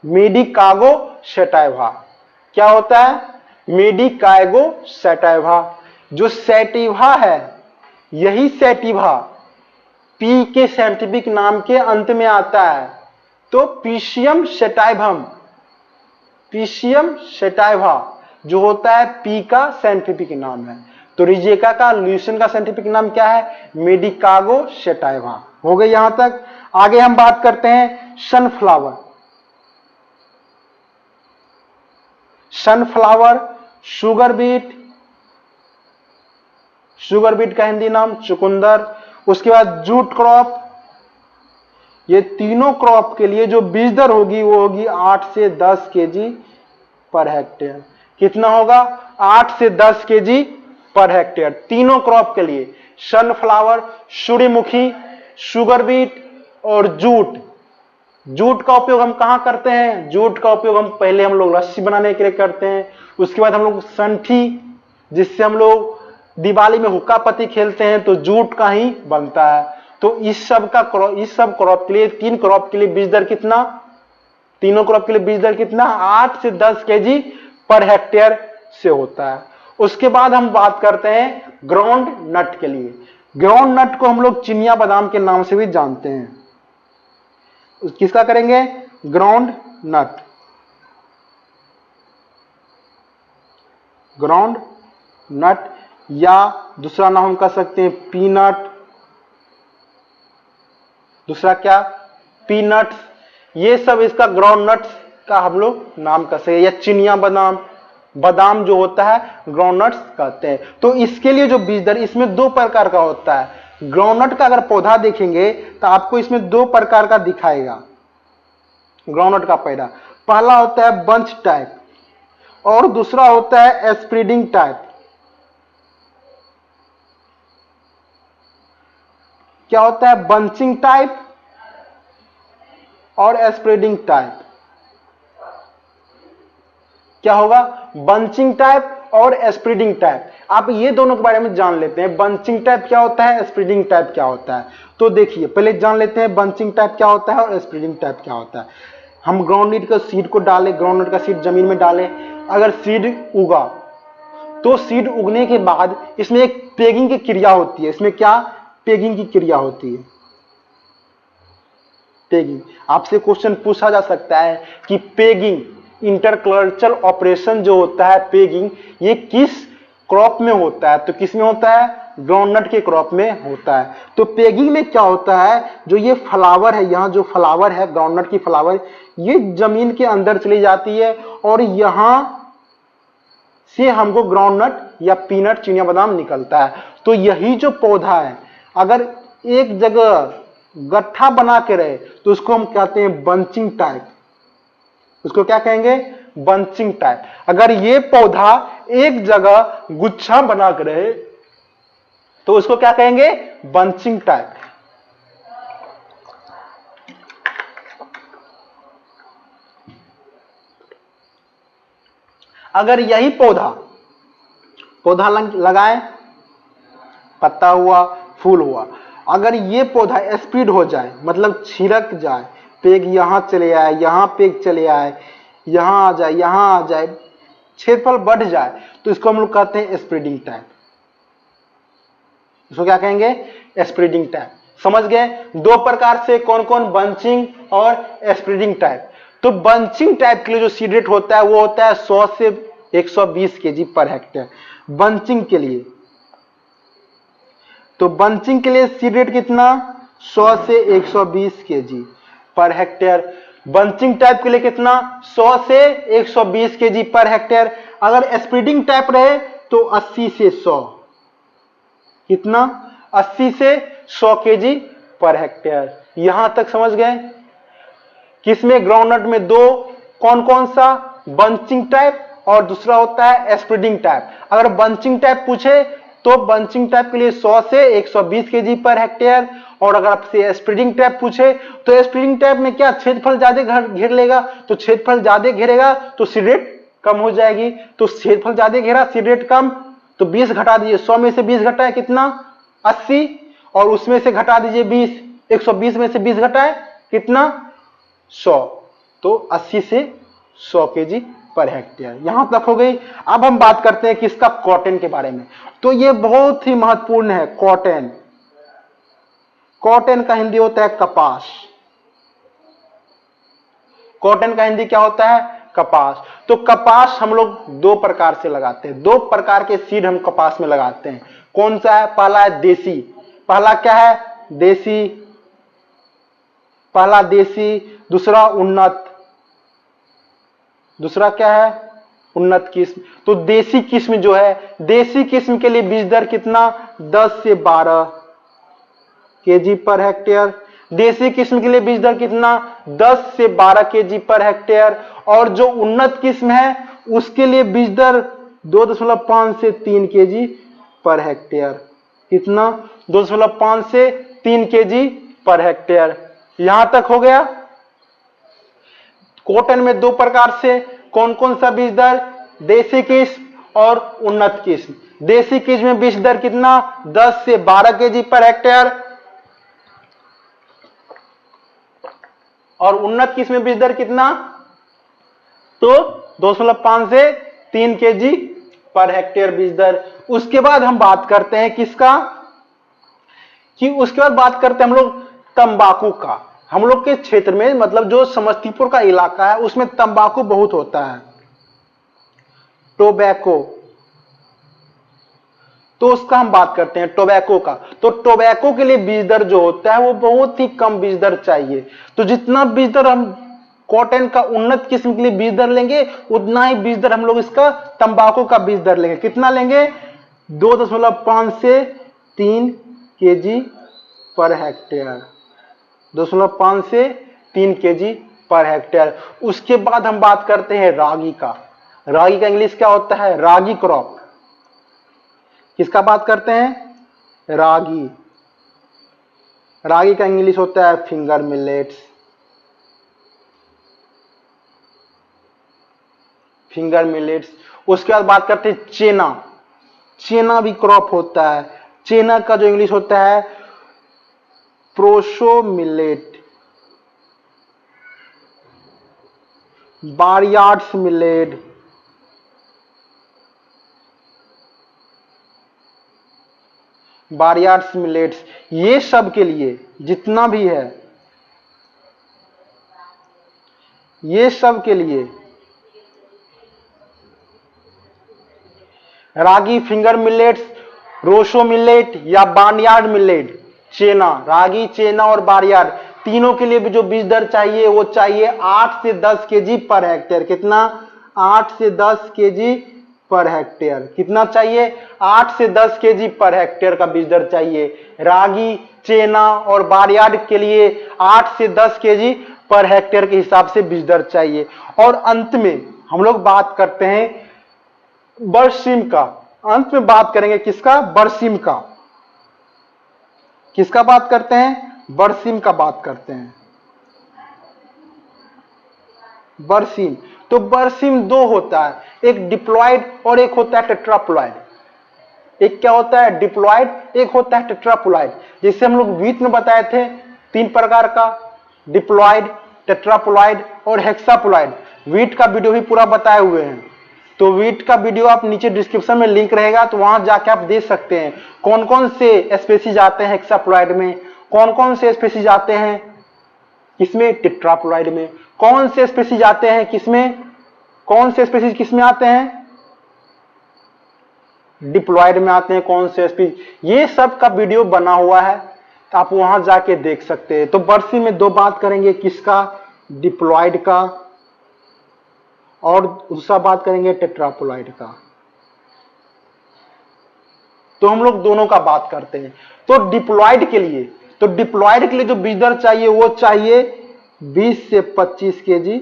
मेडिकागो सेटाइवा क्या होता है? मेडिकागो सेटाइवा। जो सेटिवा है, यही सेटिवा पी के साइंटिफिक नाम के अंत में आता है। तो पीशियम सेटाइवम, पीशियम सेटाइवा जो होता है पी का साइंटिफिक नाम है। तो रिजेका का, ल्यूसीन का साइंटिफिक नाम क्या है? मेडिकागो सेटाइवा। हो गए यहां तक। आगे हम बात करते हैं sunflower. Sunflower, sugar beet, sugar beet का हिंदी नाम चुकंदर। उसके बाद जूट क्रॉप। ये तीनों क्रॉप के लिए जो बीज दर होगी वो होगी 8 से 10 केजी पर हेक्टेयर। कितना होगा? 8 से 10 केजी पर हेक्टेयर तीनों क्रॉप के लिए। सनफ्लावर, सूर्यमुखी, शुगर बीट और जूट। जूट का उपयोग हम कहां करते हैं? जूट का उपयोग हम पहले हम लोग रस्सी बनाने के लिए करते हैं। उसके बाद हम लोग संठी, जिससे हम लोग दिवाली में हुक्का पत्ती खेलते हैं, तो जूट का ही बनता है। तो इस सब क्रॉप के लिए, 3 क्रॉप के लिए बीज दर कितना? तीनों क्रॉप के लिए बीज दर कितना? 8 से 10 केजी पर हेक्टेयर से होता है। उसके बाद हम बात करते हैं ग्राउंड नट के लिए। ग्राउंड नट को हम लोग चिनिया बादाम के नाम से भी जानते हैं। किसका करेंगे? ग्राउंड नट। ग्राउंड नट या दूसरा नाम हम कह सकते हैं पीनट। दूसरा क्या? पीनट्स। ये सब इसका ग्राउंड नट्स का हम लोग नाम कह सकते हैं। या चिनिया बादाम, बादाम जो होता है ग्राउंड नट्स कहते हैं। तो इसके लिए जो बीज दर, इसमें 2 प्रकार का होता है। ग्राउंडनट का अगर पौधा देखेंगे तो आपको इसमें 2 प्रकार का दिखाएगा। ग्राउंडनट का पहला होता है बंच टाइप और दूसरा होता है स्प्रेडिंग टाइप। क्या होता है? बंचिंग टाइप और स्प्रेडिंग टाइप। क्या होगा? बंचिंग टाइप और स्प्रेडिंग टाइप। आप ये दोनों के बारे में जान लेते हैं, बंचिंग टाइप क्या होता है, स्प्रेडिंग टाइप क्या होता है। तो देखिए पहले जान लेते हैं बंचिंग टाइप क्या होता है और स्प्रेडिंग टाइप क्या होता है। हम ग्राउंडनट का सीड को डालें, ग्राउंडनट का सीड जमीन में डालें, अगर सीड उगा तो सीड उगने के बाद इसमें एक पेगिंग की क्रिया होती है। इसमें क्या पेगिंग की क्रिया होती है? पेगिंग। आपसे क्वेश्चन पूछा जा सकता है कि पेगिंग, इंटरकल्चरल ऑपरेशन जो होता है पेगिंग, ये किस क्रॉप में होता है? तो किस में होता है? ग्राउंडनट के क्रॉप में होता है। तो पेगिंग में क्या होता है, जो ये फ्लावर है, यहाँ जो फ्लावर है ग्राउंडनट की फ्लावर, ये जमीन के अंदर चली जाती है और यहां से हमको ग्राउंडनट या पीनट, चिनिया बादाम निकलता है। तो यही जो पौधा है अगर एक जगह गट्ठा बना के रहे तो उसको हम कहते हैं बंचिंग टाइप। उसको क्या कहेंगे? Bunching type. अगर ये पौधा एक जगह गुच्छा बना के रहे तो उसको क्या कहेंगे? Bunching type. अगर यही पौधा लगाएं, पत्ता हुआ, फूल हुआ, अगर ये पौधा स्प्रेड हो जाए, मतलब छिड़क जाए, पेग यहां चले आए, यहां पेग चले आए, यहां आ जाए, यहां आ जाए, क्षेत्रफल बढ़ जाए, तो इसको हम लोग कहते हैं स्प्रेडिंग टाइप। इसको क्या कहेंगे? Spreading type. समझ गए दो प्रकार से कौन कौन? बंचिंग और स्प्रेडिंग टाइप। तो बंचिंग टाइप के लिए जो सीड रेट होता है वो होता है 100 से 120 केजी पर हेक्टेयर बंचिंग के लिए। तो बंचिंग के लिए सीड रेट कितना? 100 से 120 KG per hectare. Bunching type के लिए कितना? 100 से 120 केजी पर हेक्टेयर। अगर स्प्रेडिंग टाइप रहे तो 80 से 100। कितना? 80 से 100 केजी पर हेक्टेयर। यहां तक समझ गए? किसमें? ग्राउंडनट में दो, कौन कौन सा? बंचिंग टाइप और दूसरा होता है स्प्रेडिंग टाइप। अगर बंचिंग टाइप पूछे तो बंचिंग टाइप के लिए 100 से 120 केजी पर हेक्टेयर। और अगर आपसे स्प्रेडिंग टाइप पूछे तो स्प्रेडिंग टाइप में क्या क्षेत्रफल ज्यादा घेर लेगा, तो क्षेत्रफल ज्यादा घेरेगा तो सीड रेट कम हो जाएगी। तो क्षेत्रफल ज्यादा घेरा, सीड रेट कम, तो 20 घटा दीजिए, 100 में से 20 घटाए कितना? 80, और उसमें से घटा दीजिए 20, 120 में से 20 घटाए कितना? 100। तो 80 से 100 केजी पर हेक्टेयर। यहां तक हो गई। अब हम बात करते हैं किसका? कॉटन के बारे में। तो ये बहुत ही महत्वपूर्ण है कॉटन। कॉटन का हिंदी होता है कपास। कॉटन का हिंदी क्या होता है? कपास। तो कपास हम लोग दो प्रकार से लगाते हैं, दो प्रकार के सीड हम कपास में लगाते हैं। कौन सा है? पहला है देसी। पहला क्या है? देसी। पहला देसी, दूसरा उन्नत। दूसरा क्या है? उन्नत किस्म। तो देसी किस्म जो है, देसी किस्म के लिए बीज दर कितना? 10 से 12 केजी पर हेक्टेयर। देसी किस्म के लिए बीज दर कितना? 10 से 12 केजी पर हेक्टेयर। और जो उन्नत किस्म है उसके लिए बीज दर 2.5 से 3 केजी पर हेक्टेयर। कितना? 2.5 से 3 केजी पर हेक्टेयर। यहां तक हो गया। कॉटन में दो प्रकार से, कौन कौन सा बीज दर? देसी किस्म और उन्नत किस्म। देसी किस्म में बीज दर कितना? 10 से 12 केजी पर हेक्टेयर। और उन्नत किस्म में बीज दर कितना? तो 2.5 से 3 केजी पर हेक्टेयर बीज दर। उसके बाद हम बात करते हैं किसका? कि उसके बाद बात करते हैं हम लोग तंबाकू का। हम लोग के क्षेत्र में, मतलब जो समस्तीपुर का इलाका है उसमें तंबाकू बहुत होता है, टोबैको। तो उसका हम बात करते हैं टोबैको का। तो टोबैको के लिए बीज दर जो होता है वो बहुत ही कम बीज दर चाहिए। तो जितना बीज दर हम कॉटन का उन्नत किस्म के लिए बीज दर लेंगे उतना ही बीज दर हम लोग इसका तंबाकू का बीज दर लेंगे। कितना लेंगे? 2.5 से 3 केजी पर हेक्टेयर। 2.5 से 3 केजी पर हेक्टेयर। उसके बाद हम बात करते हैं रागी का। रागी का इंग्लिश क्या होता है? रागी क्रॉप। किसका बात करते हैं? रागी। रागी का इंग्लिश होता है फिंगर मिलेट्स। Finger millets. उसके बाद बात करते हैं चेना। चेना भी क्रॉप होता है। चेना का जो इंग्लिश होता है प्रोसो मिलेट, बारयार्ड्स मिलेट, बारयार्ड्स मिलेट्स, ये सब के लिए जितना भी है, ये सब के लिए रागी फिंगर मिलेट्स, रोशो मिलेट या बार्नयार्ड मिलेट, चेना, रागी, चेना और बारयार्ड, तीनों के लिए भी जो बीज दर चाहिए वो चाहिए 8 से 10 केजी पर हेक्टेयर। कितना? 8 से 10 केजी पर हेक्टेयर। कितना चाहिए? 8 से 10 केजी पर हेक्टेयर का बीज दर चाहिए। रागी, चेना और बारयार्ड के लिए 8 से 10 केजी पर हेक्टेयर के हिसाब से बीज दर चाहिए। और अंत में हम लोग बात करते हैं बरसीम का। अंत में बात करेंगे किसका? बरसीम का। किसका बात करते हैं? बरसीम का बात करते हैं। बरसीम, तो बरसीम दो होता है, एक डिप्लॉयड और एक होता है टेट्राप्लॉयड। एक क्या होता है? डिप्लॉयड, एक होता है टेट्राप्लॉयड। जैसे हम लोग वीट में बताए थे 3 प्रकार का, डिप्लॉयड, टेट्राप्लॉयड और हेक्साप्लॉयड। वीट का वीडियो भी पूरा बताए हुए हैं, तो वीट का वीडियो आप नीचे डिस्क्रिप्शन में लिंक रहेगा, तो वहां जाके आप देख सकते हैं कौन कौन से स्पेसीज आते हैं हेक्साप्लॉयड में, कौन कौन से स्पेसीज आते हैं किसमें? टेट्राप्लॉयड में। कौन से स्पेसीज आते हैं किसमें? कौन से स्पेसीज किसमें आते हैं? डिप्लॉयड में आते हैं। कौन से स्पेसीज, ये सब का वीडियो बना हुआ है, तो आप वहां जाके देख सकते हैं। तो बरसीम में दो बात करेंगे, किसका? डिप्लॉयड का, और दूसरा बात करेंगे टेट्राप्लॉयड का। तो हम लोग दोनों का बात करते हैं। तो डिप्लॉयड के लिए, जो बीज दर चाहिए वो चाहिए 20 से 25 केजी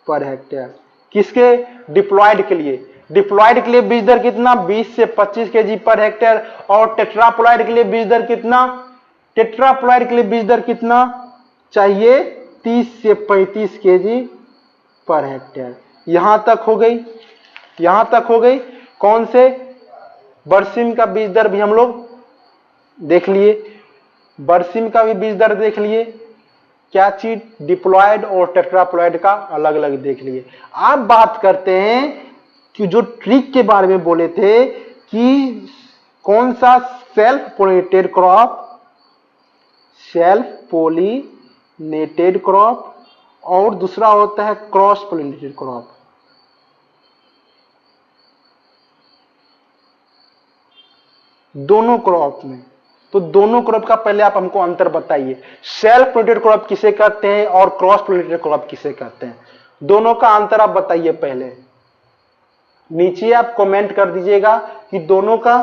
पर हेक्टेयर। किसके? डिप्लॉयड के लिए। डिप्लॉयड के लिए बीज दर कितना? 20 से 25 केजी पर हेक्टेयर। और टेट्राप्लॉयड के लिए बीज दर कितना? टेट्राप्लॉयड के लिए बीज दर कितना चाहिए? 30 से 35 केजी पर हेक्टेयर। यहां तक हो गई, यहां तक हो गई। कौन से? बरसीम का बीज दर भी हम लोग देख लिए, बरसीम का भी बीज दर देख लिए। क्या चीज? डिप्लॉयड और टेट्राप्लॉयड का अलग अलग देख लिए। आप बात करते हैं कि जो ट्रिक के बारे में बोले थे कि कौन सा? Self pollinated crop, self pollinated crop, और दूसरा होता है क्रॉस पोलिनेटेड क्रॉप। दोनों क्रॉप में, तो दोनों क्रॉप का पहले आप हमको अंतर बताइए। सेल्फ पोलिनेटेड क्रॉप किसे कहते हैं और क्रॉस पोलिनेटेड क्रॉप किसे कहते हैं? दोनों का अंतर आप बताइए पहले। नीचे आप कमेंट कर दीजिएगा कि दोनों का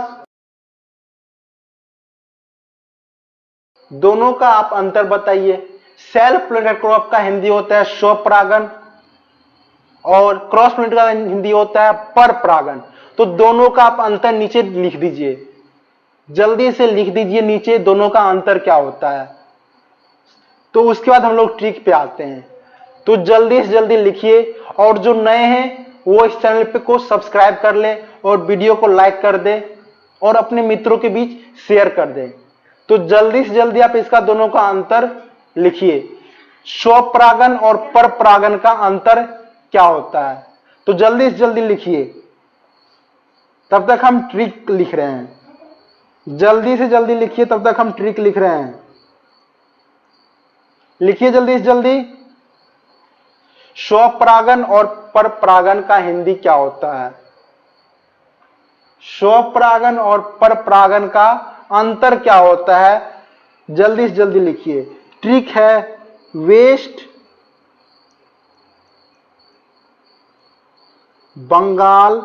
आप अंतर बताइए। सेल्फ पोलिनेटेड क्रॉप का हिंदी होता है स्वपरागन, और क्रॉस पोलिनेटेड का हिंदी होता है परपरागन। तो दोनों का आप अंतर नीचे लिख दीजिए, जल्दी से लिख दीजिए नीचे दोनों का अंतर क्या होता है। तो उसके बाद हम लोग ट्रिक पे आते हैं। तो जल्दी से जल्दी लिखिए, और जो नए हैं वो इस चैनल पे को सब्सक्राइब कर ले, और वीडियो को लाइक कर दे, और अपने मित्रों के बीच शेयर कर दे। तो जल्दी से जल्दी आप इसका दोनों का अंतर लिखिए। स्वपरागन और परपरागन का अंतर क्या होता है? तो जल्दी से जल्दी लिखिए, तब तक हम ट्रिक लिख रहे हैं। जल्दी से जल्दी लिखिए, तब तक हम ट्रिक लिख रहे हैं। लिखिए जल्दी से जल्दी। स्वपरागन और परपरागन का हिंदी क्या होता है? स्वपरागन और परपरागन का अंतर क्या होता है? जल्दी से जल्दी लिखिए। ट्रिक है वेस्ट बंगाल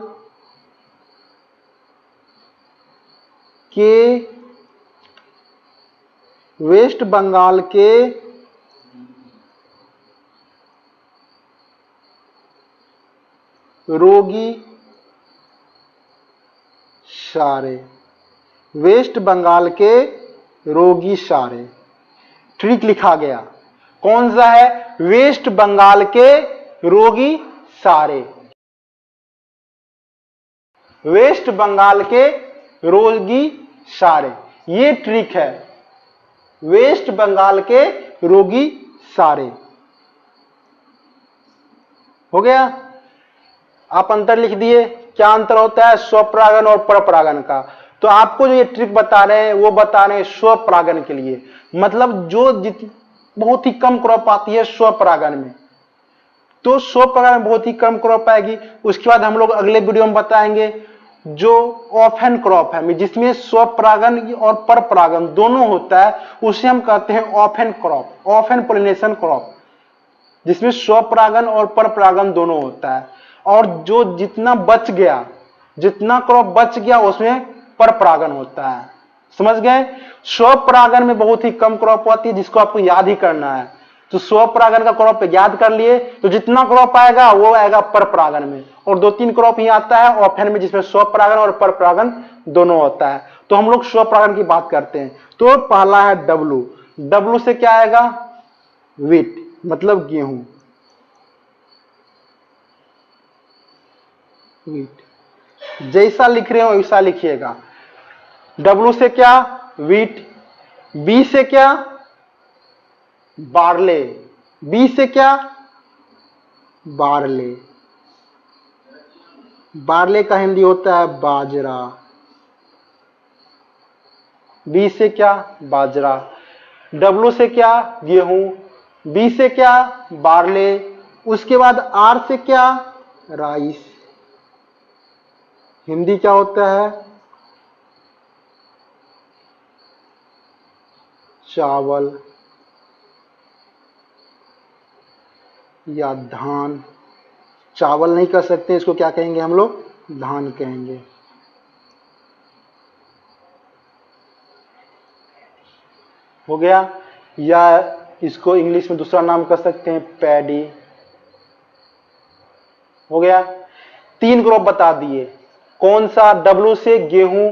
के रोगी सारे, वेस्ट बंगाल के रोगी सारे। ट्रिक लिखा गया। कौन सा है? वेस्ट बंगाल के रोगी सारे। वेस्ट बंगाल के रोगी सारे। ये ट्रिक है, वेस्ट बंगाल के रोगी सारे। हो गया। आप अंतर लिख दिए। क्या अंतर होता है स्वपरागन और परपरागन का? तो आपको जो ये ट्रिक बता रहे हैं वो बता रहे हैं स्वपरागन के लिए, मतलब जो बहुत ही कम क्रॉप आती है स्वपरागन में। तो स्वपरागन में बहुत ही कम क्रॉप आएगी। उसके बाद हम लोग अगले वीडियो में बताएंगे जो ऑफ एंड क्रॉप है, जिसमें स्वपरागन और परपरागन दोनों होता है, उसे हम कहते हैं of and crop, of and pollination crop, जिसमें स्वपरागन और परपरागन दोनों होता है। और जो जितना बच गया, जितना क्रॉप बच गया उसमें परपरागन होता है। समझ गए? स्वपरागन में बहुत ही कम क्रॉप आती है, जिसको आपको याद ही करना है। तो स्वपरागन का क्रॉप याद कर लिए, तो जितना क्रॉप आएगा वो आएगा परपरागन में। और 2-3 क्रॉप ही आता है ऑफ एंड में, जिसमें स्वपरागन और परपरागन दोनों होता है। तो हम लोग स्वपरागन की बात करते हैं। तो पहला है डब्लू। डब्लू से क्या आएगा? व्हीट, मतलब गेहूं। व्हीट जैसा लिख रहे हो वैसा लिखिएगा। डब्लू से क्या? व्हीट। बी से क्या? बार्ले। बी से क्या? बार्ले। बार्ले का हिंदी होता है बाजरा। बी से क्या? बाजरा। डब्लू से क्या? गेहूं। बी से क्या? बार्ले। उसके बाद आर से क्या? राइस। हिंदी क्या होता है? चावल या धान। चावल नहीं कह सकते, इसको क्या कहेंगे हम लोग? धान कहेंगे। हो गया। या इसको इंग्लिश में दूसरा नाम कह सकते हैं पैडी। हो गया। 3 क्रॉप बता दिए। कौन सा? डब्लू से गेहूं,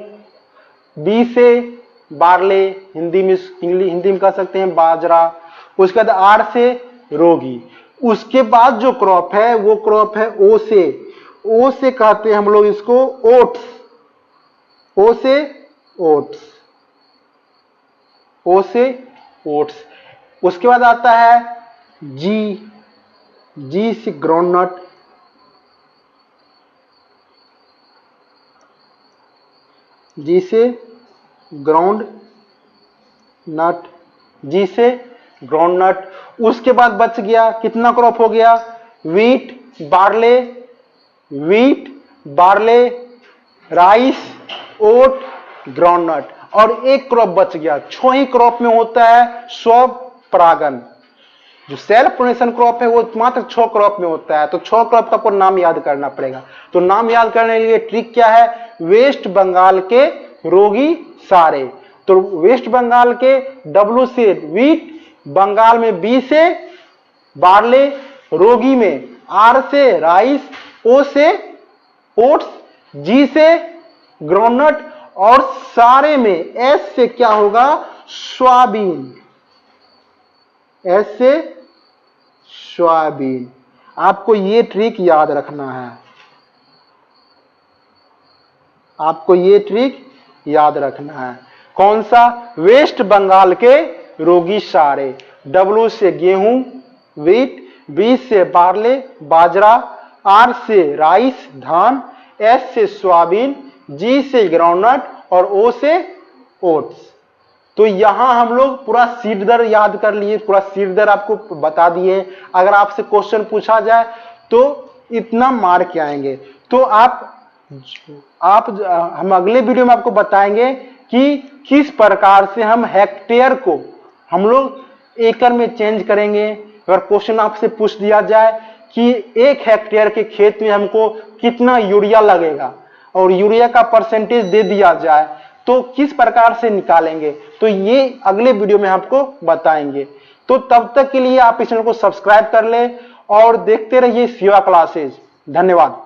बी से बार्ले, हिंदी में कह सकते हैं बाजरा। उसके बाद आर से रोगी। उसके बाद जो क्रॉप है वो क्रॉप है ओ से। ओ से कहते हैं हम लोग इसको ओट्स। ओ से ओट्स। ओ से ओट्स। उसके बाद आता है जी। जी से ग्राउंडनट। जी से ग्राउंड नट। जी से ग्राउंड नट। उसके बाद बच गया कितना क्रॉप हो गया? Wheat, barley, wheat, barley, rice, oat, groundnut. और एक क्रॉप बच गया। 6 ही क्रॉप में होता है स्वपरागन। जो सेल्फ पोलिनेशन क्रॉप है वो मात्र 6 क्रॉप में होता है। तो 6 क्रॉप का आपको नाम याद करना पड़ेगा। तो नाम याद करने के लिए ट्रिक क्या है? वेस्ट बंगाल के रोगी सारे। तो वेस्ट बंगाल के डब्लू से व्हीट, बंगाल में बी से बार्ले, रोगी में आर से राइस, ओ से ओट्स, जी से ग्राउंडनट और सारे में एस से क्या होगा? सोयाबीन। एस से सोयाबीन। आपको ये ट्रिक याद रखना है। आपको ये ट्रिक याद रखना है। कौन सा? वेस्ट बंगाल के रोगी सारे। डब्लू से गेहूं, व्हीट, बी से बार्ले, बाजरा, आर से राइस, धान, एस से सोयाबीन, जी से ग्राउंडनट और ओ से ओट्स। तो यहां हम लोग पूरा सीड दर याद कर लिए, पूरा सीड दर आपको बता दिए। अगर आपसे क्वेश्चन पूछा जाए तो इतना मार्क आएंगे। तो हम अगले वीडियो में आपको बताएंगे कि किस प्रकार से हम हेक्टेयर को हम लोग एकड़ में चेंज करेंगे। अगर क्वेश्चन आपसे पूछ दिया जाए कि 1 हेक्टेयर के खेत में हमको कितना यूरिया लगेगा और यूरिया का परसेंटेज दे दिया जाए तो किस प्रकार से निकालेंगे, तो ये अगले वीडियो में आपको बताएंगे। तो तब तक के लिए आप इस चैनल को सब्सक्राइब कर ले और देखते रहिए सेवा क्लासेज। धन्यवाद।